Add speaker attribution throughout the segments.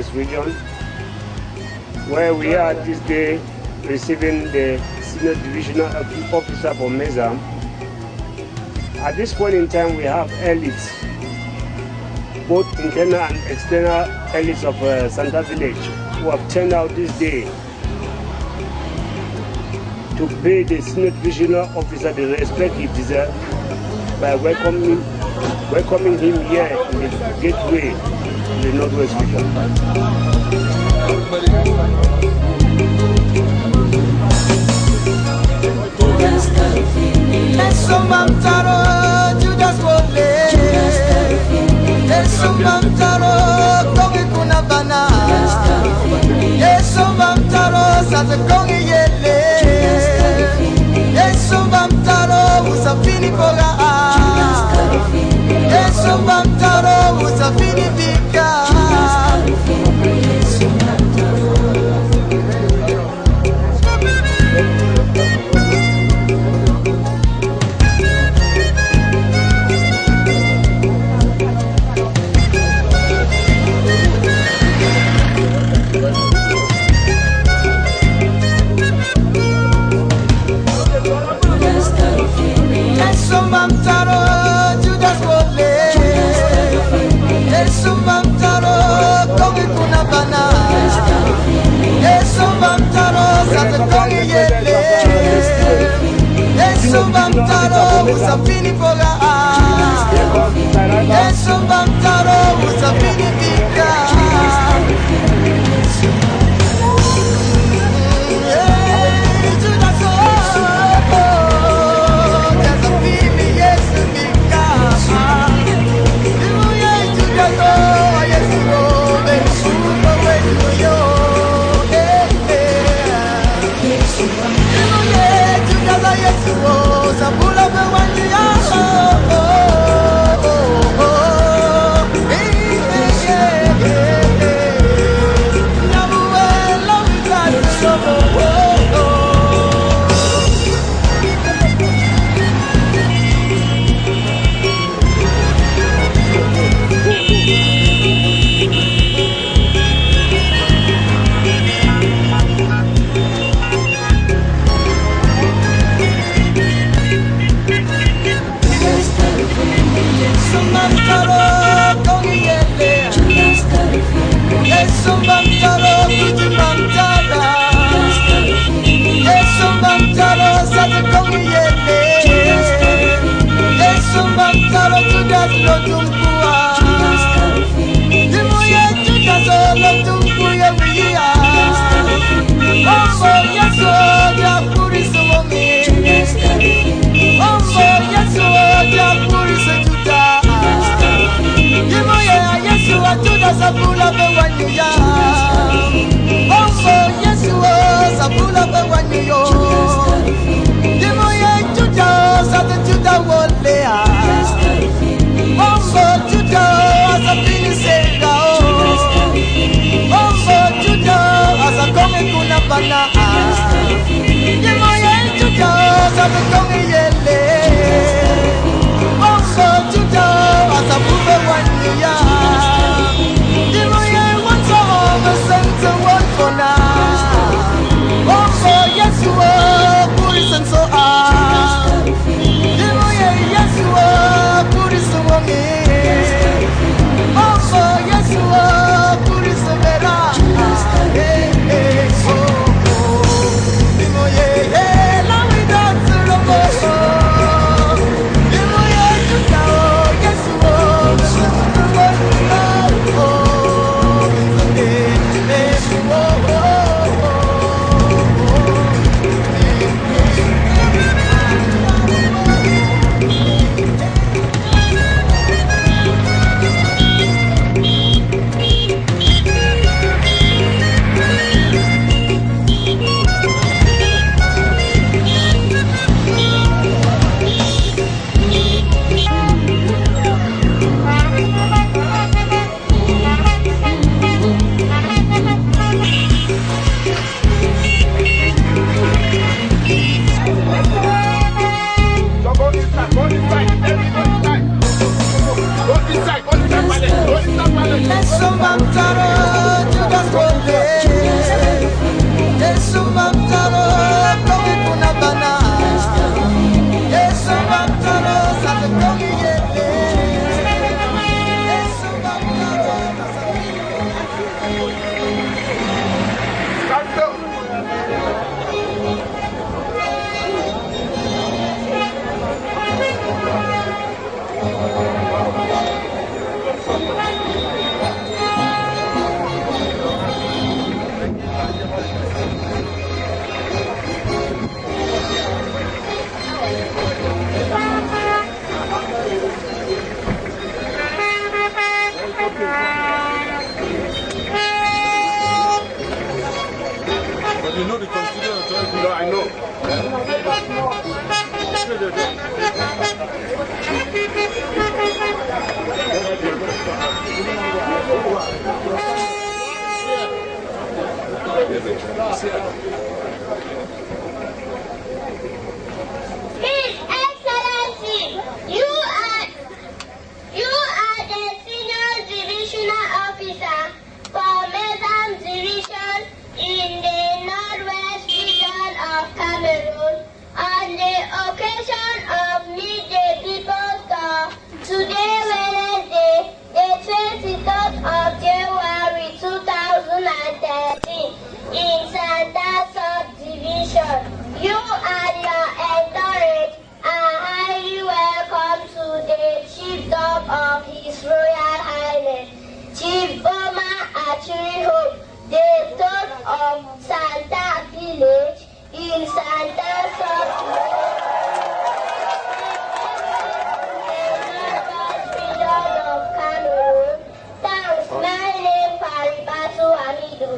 Speaker 1: Northwest region, where we are this day receiving the Senior Divisional Officer for Mezam. At this point in time, we have elites, both internal and external elites of Santa Village, who have turned out this day to pay the Senior Divisional Officer the respect he deserves by welcoming him here in the gateway in the Northwest region.
Speaker 2: you know the constitutional authority.
Speaker 3: No, I know.
Speaker 4: His Excellency, you are the senior divisional officer for Mezam division in the northwest region of Cameroon. On the occasion of Midday People's Day, today Wednesday, the 23rd of January 2013, in Santa Subdivision, you and your entourage are highly welcome to the chiefdom of His Royal Highness, Chief Boma Achiriho, the third of Santa Village in Santa Subdivision. Thanks, my name Faribatu Hamidu.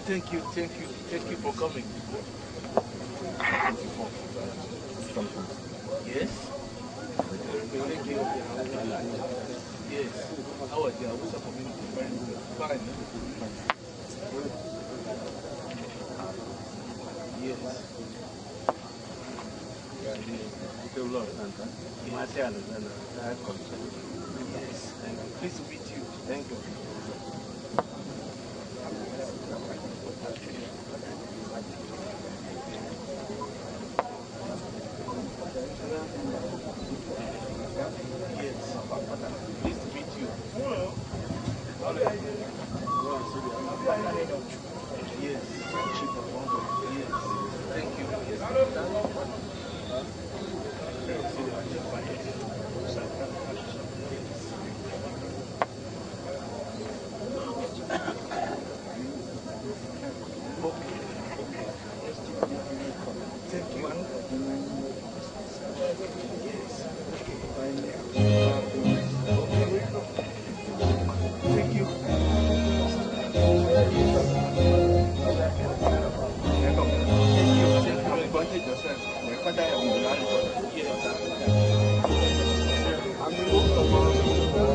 Speaker 2: Thank you for coming. Yes? Yes. How are the Hausa community? Fine. Yes. Yes. Pleased to meet you. Thank you.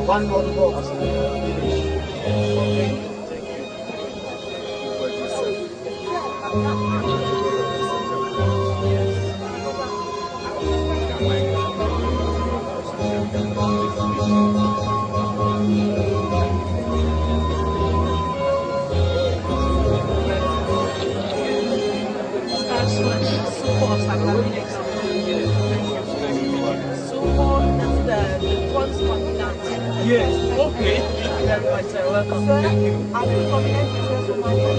Speaker 1: One more box.
Speaker 5: Yes, okay. Very much, welcome. Sir, I'm the prominent businesswoman.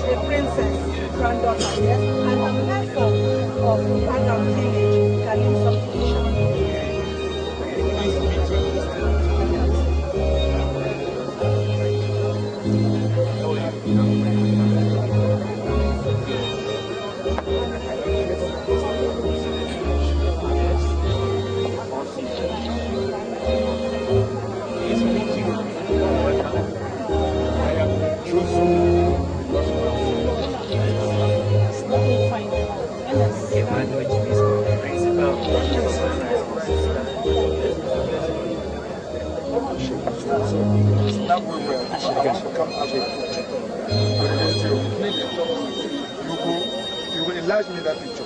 Speaker 3: the princess, granddaughter, yes, and the mentor of Plaza village, Kalim subdivision.
Speaker 5: You will enlarge me that picture.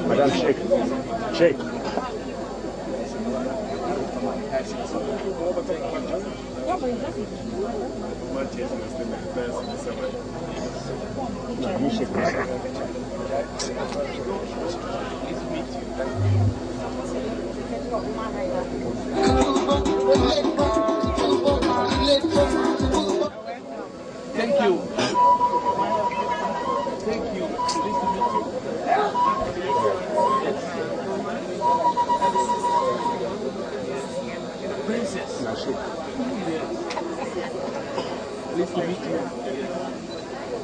Speaker 1: Madam, shake. Shake. No, you shake
Speaker 2: Thank you. Thank you. Pleased to meet you. Princess. Yes. Pleased to meet you.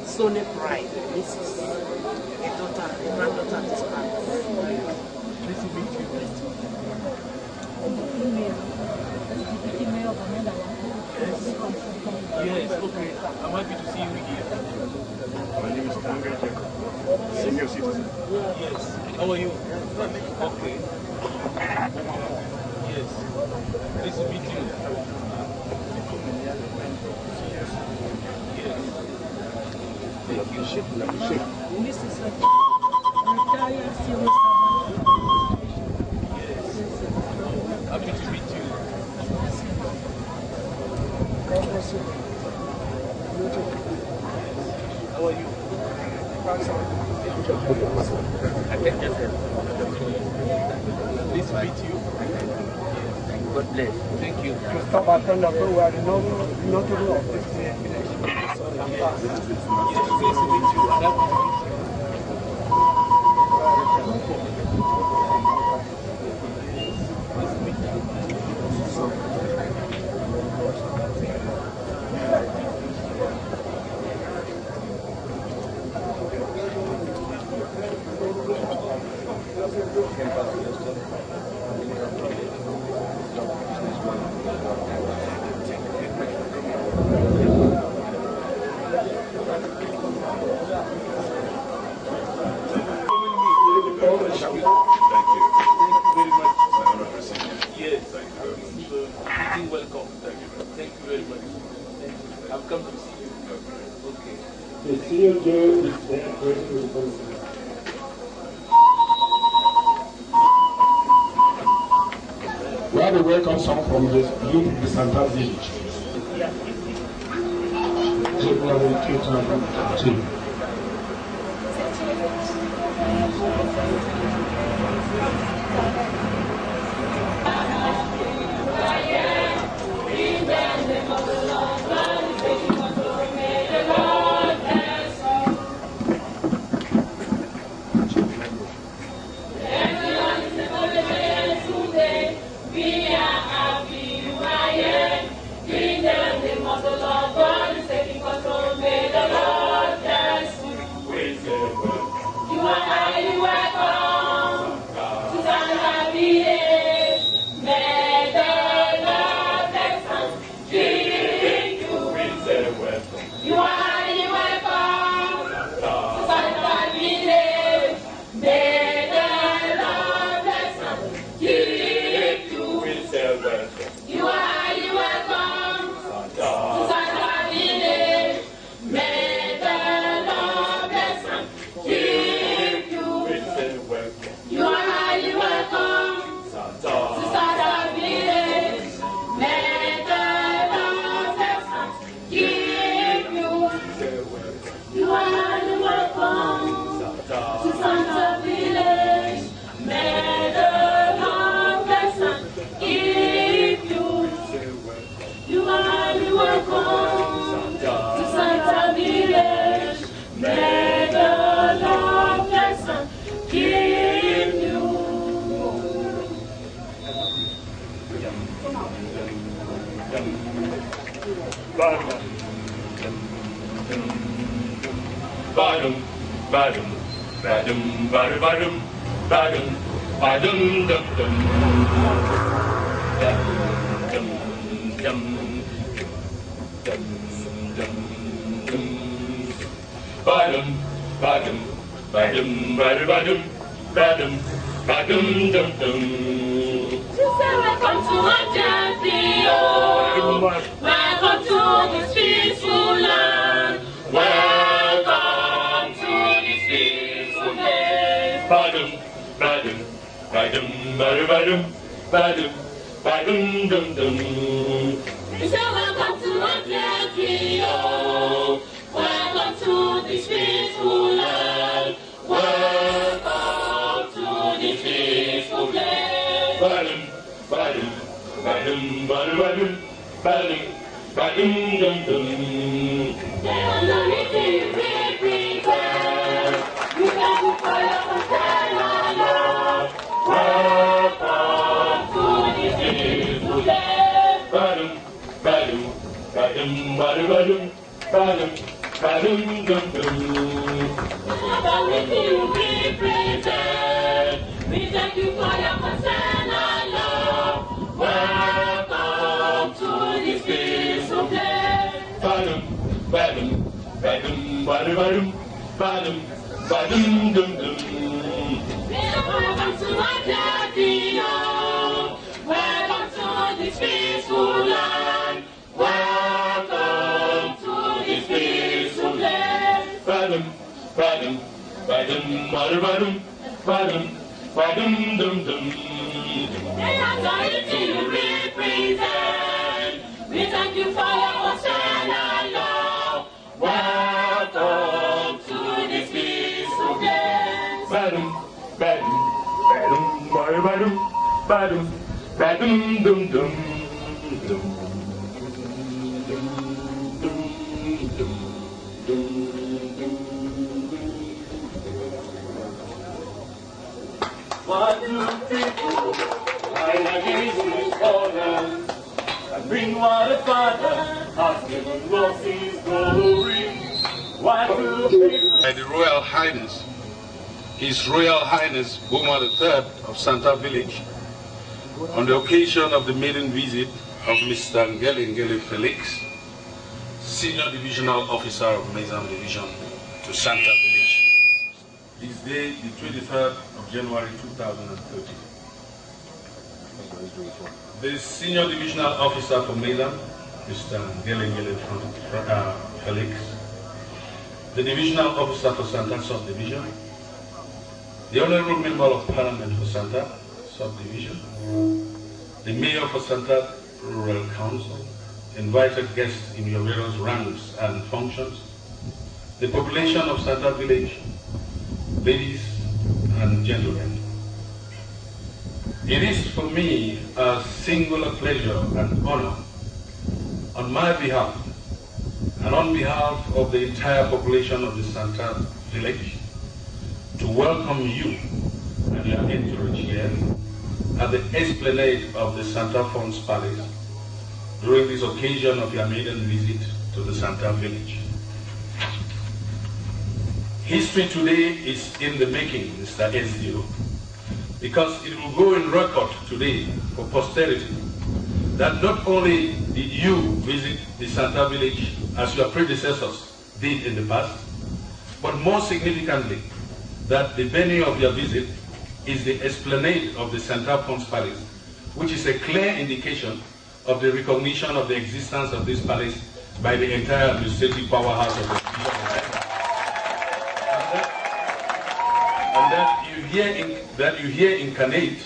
Speaker 2: Sonny Pride. This is a daughter, a granddaughter of this man. Pleased to meet you. Yes, okay. I'm happy to see you here.
Speaker 1: My name is Tango, senior citizen.
Speaker 2: Yes. How are you? Okay. Yes. Pleased to meet you. Yes. Thank you.
Speaker 3: This is a retired civil servant.
Speaker 2: Yes. Happy to meet you. How are you? Pleased to meet you. God bless. Thank you.
Speaker 1: Stop attending the we are not to know.
Speaker 2: Yes, pleased to meet you. Happy to meet you. Welcome. Thank you very much. I've come to see you. Okay.
Speaker 1: The senior Joe is there present with
Speaker 6: We have a welcome song from the youth of the Santa village. February 2002.
Speaker 4: You are highly welcome to the
Speaker 6: badum, badum, badum, badum, badum, badum, badum, dum, dum, dum, dum, dum, dum, dum, dum, badum, badum, badum, badum, badum, badum, badum, dum, dum.
Speaker 7: Welcome to S.D.O. Welcome to this peaceful land. Welcome to this peaceful place.
Speaker 6: Badum, badum, badum, badum, badum, badum, badum, dum, dum.
Speaker 7: We say welcome to S.D.O. Welcome to this peaceful land. Welcome to this peaceful place.
Speaker 6: Badum, badum, badum, badum, badum, badum, badum, dum, dum.
Speaker 7: They are the reason we prepare. We thank you for your concern, our Lord. Welcome to this peaceful place.
Speaker 6: Badum, badum, badum, badum, badum, badum, badum, dum, dum.
Speaker 7: Everything we present, we thank you for your concern, our Lord. Welcome to this peaceful place.
Speaker 6: Badum, badum, badum, badum, badum, badum, badum, dum, dum.
Speaker 7: Welcome to S.D.O. Welcome to this peaceful land. Welcome to this peaceful place.
Speaker 6: Badum, badum, badum, badum, badum, badum, badum, dum, dum.
Speaker 7: The authority you represent, we thank you for your concern, our Lord. Welcome to this peaceful place.
Speaker 6: Badum, badum, badum, badum, badum, badum, dum, dum, dum, dum, dum, dum, dum, dum. What do people like against his orders and bring what a father has given us his glory? What do people
Speaker 8: By the Royal Highness, His Royal Highness Boma III of Santa Village, on the occasion of the maiden visit of Mr. Ngele Felix, Senior Divisional Officer of Mezam Division, to Santa Village. This day, the 23rd of January 2013. The Senior Divisional Officer for Mezam, Mr. Ngele Felix, the Divisional Officer for Santa Subdivision, the Honorable Member of Parliament for Santa Subdivision, the Mayor for Santa Rural Council, invited guests in your various ranks and functions, the population of Santa Village, ladies and gentlemen. It is for me a singular pleasure and honor on my behalf and on behalf of the entire population of the Santa Village to welcome you and your entourage here at the esplanade of the Santa Fons Palace during this occasion of your maiden visit to the Santa Village. History today is in the making, Mr. S.D.O, because it will go in record today for posterity that not only did you visit the Santa Village as your predecessors did in the past, but more significantly, that the venue of your visit is the esplanade of the Santa Fons Palace, which is a clear indication of the recognition of the existence of this palace by the entire administrative powerhouse of the city. And that you here incarnate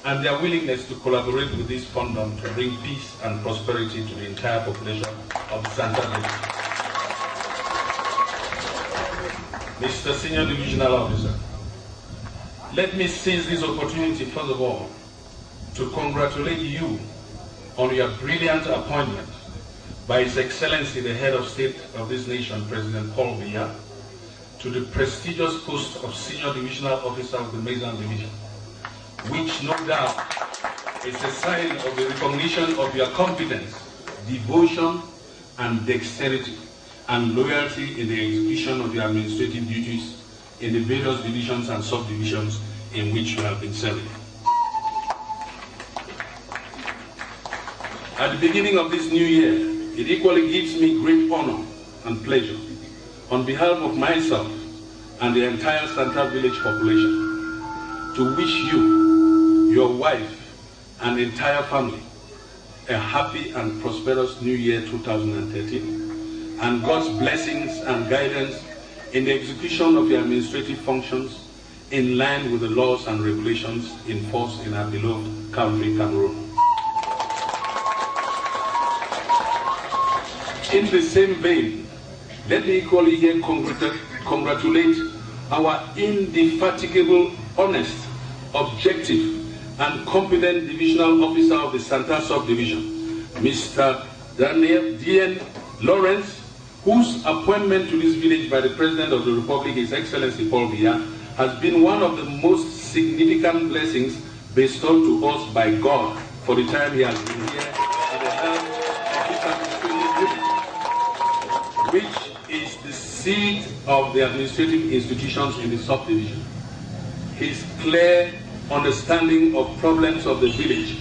Speaker 8: and their willingness to collaborate with this fondom to bring peace and prosperity to the entire population of the Santa Village. Mr. Senior Divisional Officer, let me seize this opportunity, first of all, to congratulate you on your brilliant appointment by His Excellency, the Head of State of this nation, President Paul Biya, to the prestigious post of Senior Divisional Officer of the Mezam Division, which no doubt is a sign of the recognition of your competence, devotion, and dexterity and loyalty in the execution of your administrative duties in the various divisions and subdivisions in which you have been serving. At the beginning of this new year, it equally gives me great honor and pleasure, on behalf of myself and the entire Santa Village population, to wish you, your wife, and entire family a happy and prosperous New Year 2013, and God's blessings and guidance in the execution of your administrative functions in line with the laws and regulations in force in our beloved country, Cameroon. In the same vein, let me equally here congratulate our indefatigable, honest, objective, and competent divisional officer of the Santa Subdivision, Mr. Daniel D.N. Lawrence, whose appointment to this village by the President of the Republic, His Excellency Paul Biya, has been one of the most significant blessings bestowed to us by God for the time he has been here at the helm of this administrative village, which is the seat of the administrative institutions in the subdivision. His clear understanding of problems of the village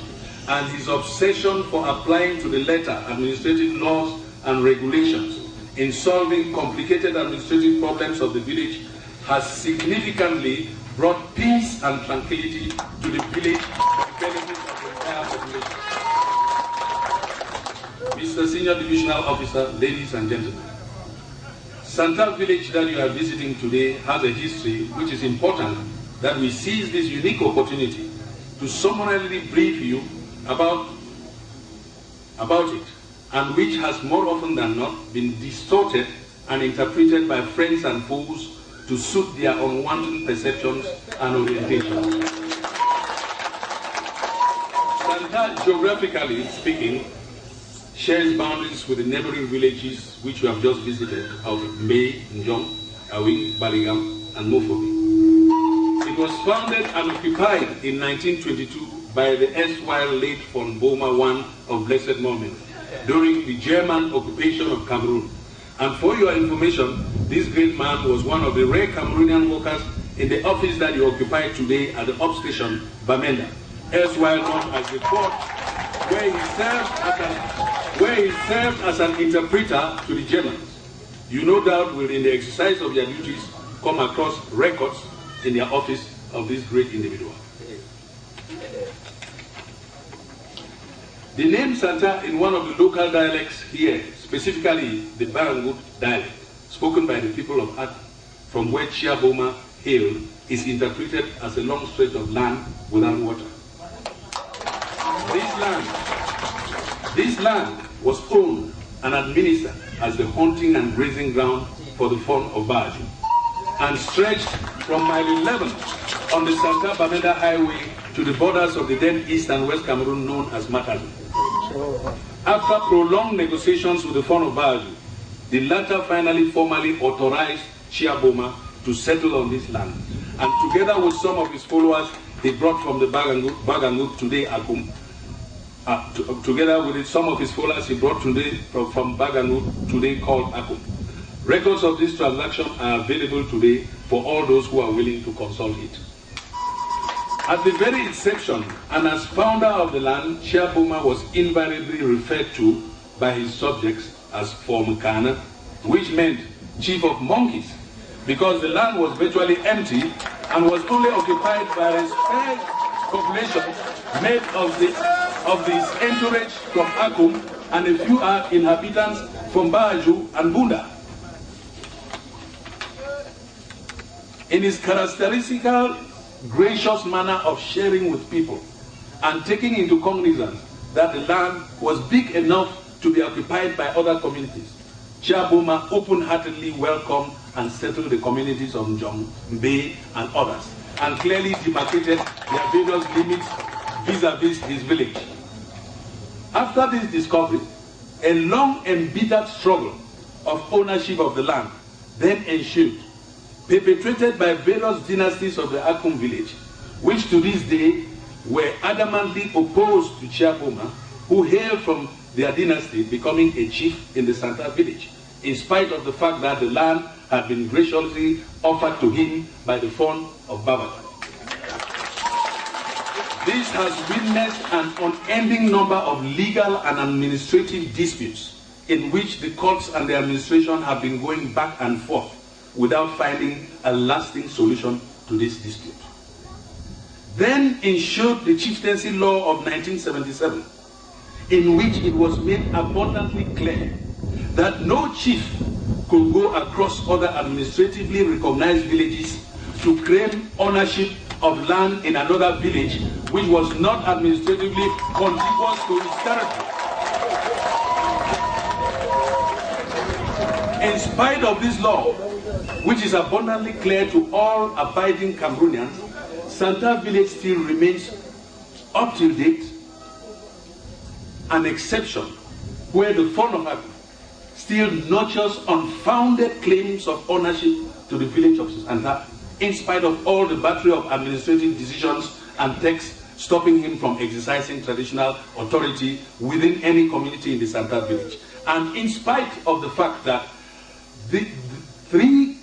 Speaker 8: and his obsession for applying to the letter administrative laws and regulations in solving complicated administrative problems of the village has significantly brought peace and tranquility to the village for the benefit of the entire population. Mr. Senior Divisional Officer, ladies and gentlemen, Santa Village that you are visiting today has a history which is important that we seize this unique opportunity to summarily brief you about it, and which has more often than not been distorted and interpreted by friends and foes to suit their unwanted perceptions and orientations. Santa, geographically speaking, shares boundaries with the neighboring villages which we have just visited of May, Njong, Awing, Baligam, and Mofobi. It was founded and occupied in 1922 by the erstwhile late von Boma I of blessed moment during the German occupation of Cameroon. And for your information, this great man was one of the rare Cameroonian workers in the office that you occupy today at the upstation Bamenda, erstwhile known as the port, where he served as an interpreter to the Germans. You no doubt will, in the exercise of your duties, come across records in the office of this great individual. The name Santa in one of the local dialects here, specifically the Barangut dialect, spoken by the people of Ak, from where Chiaboma hailed, is interpreted as a long stretch of land without water. This land was owned and administered as the hunting and grazing ground for the fawn of Baju, and stretched from mile 11 on the Santa Bamenda Highway to the borders of the then East and West Cameroon known as Matadu. After prolonged negotiations with the fawn of Baju, the latter finally formally authorized Chiaboma to settle on this land, and together with some of his followers, he brought from the Bagangut today Akum. Together with some of his followers, he brought today from Bagangut today called Akum. Records of this transaction are available today for all those who are willing to consult it. At the very inception, and as founder of the land, Chiaboma was invariably referred to by his subjects as Formkana, which meant chief of monkeys, because the land was virtually empty and was only occupied by a spare population made of this entourage from Akum and a few inhabitants from Baju and Bunda. In his characteristical, gracious manner of sharing with people and taking into cognizance that the land was big enough to be occupied by other communities, Chiaboma open-heartedly welcomed and settled the communities of Njong, Mbe, and others, and clearly demarcated their various limits vis-a-vis his village. After this discovery, a long embittered struggle of ownership of the land then ensued, perpetrated by various dynasties of the Akum village, which to this day were adamantly opposed to Chiaboma, who hailed from their dynasty, becoming a chief in the Santa village. in spite of the fact that the land had been graciously offered to him by the fund of Baba. This has witnessed an unending number of legal and administrative disputes in which the courts and the administration have been going back and forth without finding a lasting solution to this dispute. Then ensued the Chieftaincy Law of 1977, in which it was made abundantly clear that no chief could go across other administratively recognized villages to claim ownership of land in another village which was not administratively contiguous to his territory. In spite of this law, which is abundantly clear to all abiding Cameroonians, Santa village still remains up to date an exception where the fund of Agu still nurtures unfounded claims of ownership to the village of Santa, in spite of all the battery of administrative decisions and texts stopping him from exercising traditional authority within any community in the Santa village. And in spite of the fact that the three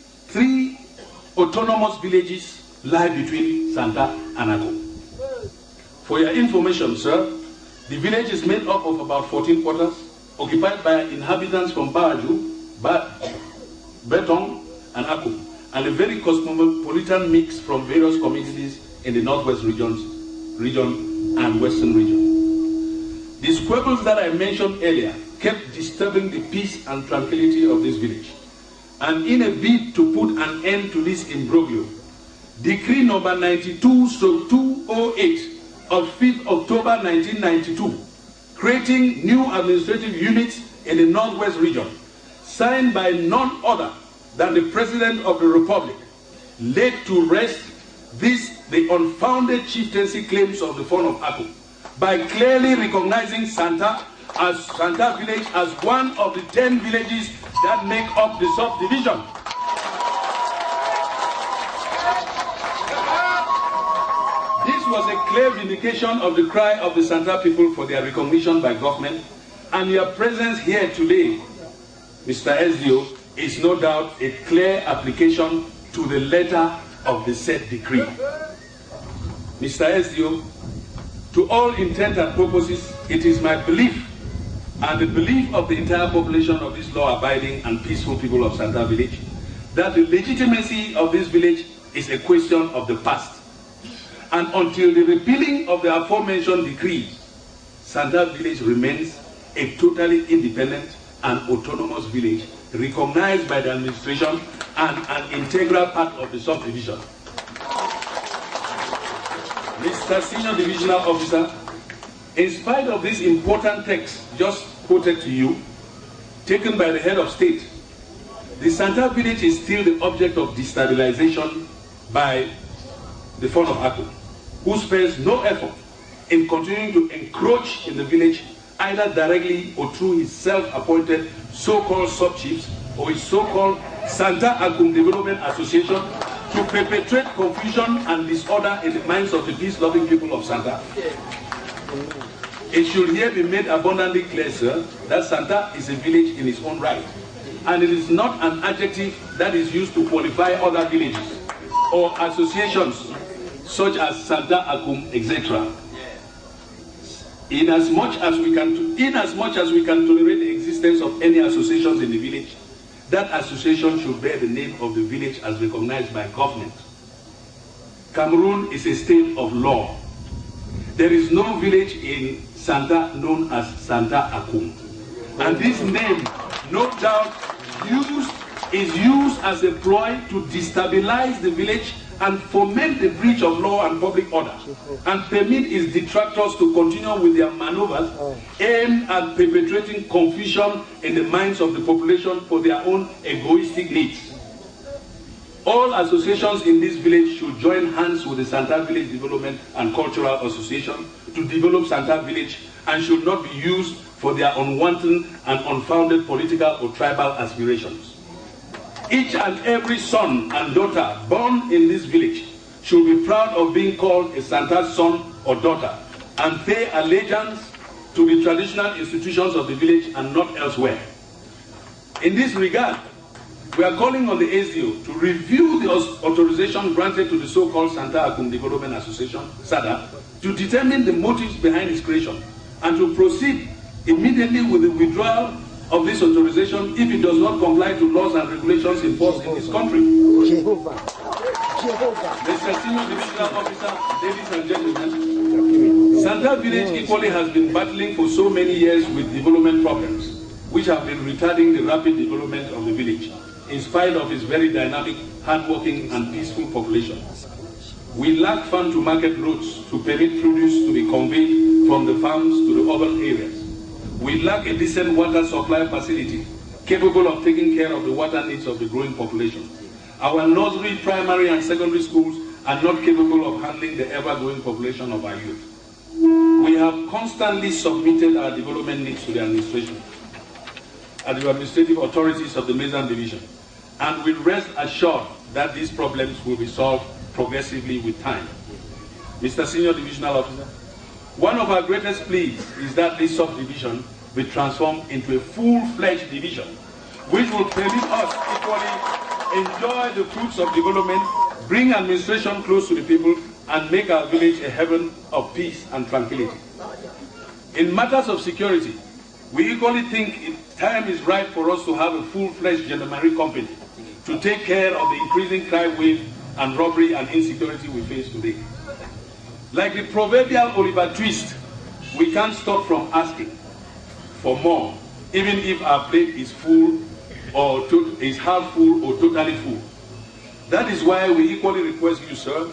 Speaker 8: autonomous villages lie between Santa and Agu. For your information, sir, the village is made up of about 14 quarters, occupied by inhabitants from Baju, Betong, and Agu, and a very cosmopolitan mix from various communities in the northwest region and western region. The squabbles that I mentioned earlier kept disturbing the peace and tranquility of this village. And in a bid to put an end to this imbroglio, Decree number 92/208 of 5th October 1992, creating new administrative units in the Northwest region, signed by none other than the President of the Republic, laid to rest the unfounded chieftaincy claims of the fund of Agu by clearly recognizing Santa village as one of the 10 villages that make up the subdivision. This was a clear vindication of the cry of the Santa people for their recognition by government, and your presence here today, Mr. S.D.O, is no doubt a clear application to the letter of the said decree. Mr. S.D.O, to all intent and purposes, it is my belief and the belief of the entire population of this law-abiding and peaceful people of Santa village that the legitimacy of this village is a question of the past. And until the repealing of the aforementioned decree, Santa village remains a totally independent and autonomous village recognized by the administration and an integral part of the subdivision. Mr. Senior Divisional Officer, in spite of this important text just quoted to you, taken by the head of state, the Santa village is still the object of destabilization by the fund of Agu, who spares no effort in continuing to encroach in the village, either directly or through his self-appointed so-called sub-chiefs or his so-called Santa Agum Development Association, to perpetrate confusion and disorder in the minds of the peace-loving people of Santa. It should here be made abundantly clear, sir, that Santa is a village in its own right, and it is not an adjective that is used to qualify other villages or associations such as Santa Agum, etc. Inasmuch as we can tolerate the existence of any associations in the village, that association should bear the name of the village as recognized by government. Cameroon is a state of law. There is no village in Santa known as Santa Akum. And this name, no doubt, is used as a ploy to destabilize the village and foment the breach of law and public order, and permit its detractors to continue with their maneuvers aimed at perpetrating confusion in the minds of the population for their own egoistic needs. All associations in this village should join hands with the Santa Village Development and Cultural Association to develop Santa Village, and should not be used for their unwanted and unfounded political or tribal aspirations. Each and every son and daughter born in this village should be proud of being called a Santa's son or daughter, and pay allegiance to the traditional institutions of the village and not elsewhere. In this regard, we are calling on the S.D.O to review the authorization granted to the so-called Santa Akum Development Association, SADA, to determine the motives behind its creation and to proceed immediately with the withdrawal of this authorization if it does not comply to laws and regulations in force in this country. Mr. Senior Divisional Officer, ladies and gentlemen, Santa Village equally has been battling for so many years with development problems, which have been retarding the rapid development of the village, in spite of its very dynamic, hardworking, and peaceful population. We lack farm to market routes to permit produce to be conveyed from the farms to the urban areas. We lack a decent water supply facility capable of taking care of the water needs of the growing population. Our nursery, primary, and secondary schools are not capable of handling the ever-growing population of our youth. We have constantly submitted our development needs to the administration and the administrative authorities of the Mezam division, and we rest assured that these problems will be solved progressively with time. Mr. Senior Divisional Officer, one of our greatest pleas is that this subdivision be transformed into a full-fledged division, which will permit us equally enjoy the fruits of development, bring administration close to the people, and make our village a heaven of peace and tranquility. In matters of security, we equally think time is right for us to have a full-fledged gendarmerie company to take care of the increasing crime wave and robbery and insecurity we face today. Like the proverbial Oliver Twist, we can't stop from asking for more, even if our plate is full or is half full or totally full. That is why we equally request you, sir,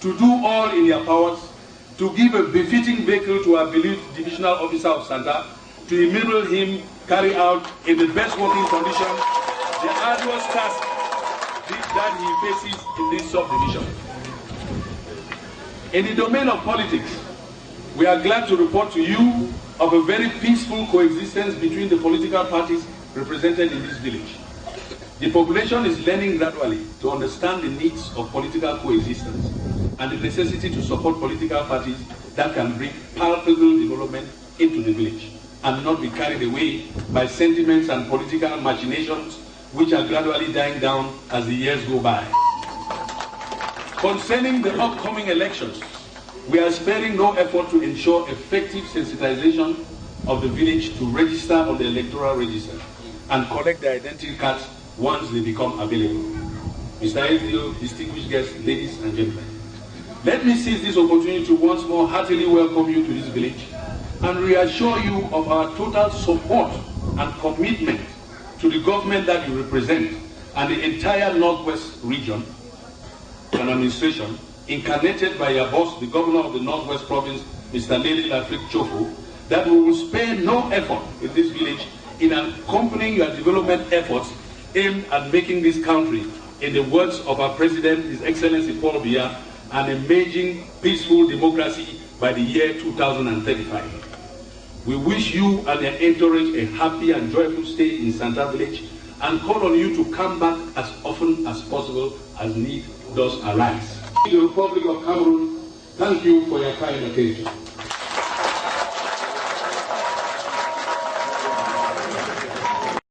Speaker 8: to do all in your powers to give a befitting vehicle to our beloved divisional officer of Santa to enable him carry out in the best working conditions the arduous task that he faces in this subdivision. In the domain of politics, we are glad to report to you of a very peaceful coexistence between the political parties represented in this village. The population is learning gradually to understand the needs of political coexistence and the necessity to support political parties that can bring palpable development into the village and not be carried away by sentiments and political machinations which are gradually dying down as the years go by. Concerning the upcoming elections, we are sparing no effort to ensure effective sensitization of the village to register on the electoral register and collect their identity cards once they become available. Mr. S.D.O, distinguished guests, ladies and gentlemen, let me seize this opportunity to once more heartily welcome you to this village and reassure you of our total support and commitment to the government that you represent and the entire Northwest region and administration, incarnated by your boss, the governor of the Northwest Province, Mr. Lady Lafrik Chofo, that we will spare no effort in this village in accompanying your development efforts aimed at making this country, in the words of our President, His Excellency Paul Biya, an emerging peaceful democracy by the year 2035. We wish you and your entourage a happy and joyful stay in Santa Village and call on you to come back as often as possible as need does arise. The Republic of Cameroon, thank you for your kind attention.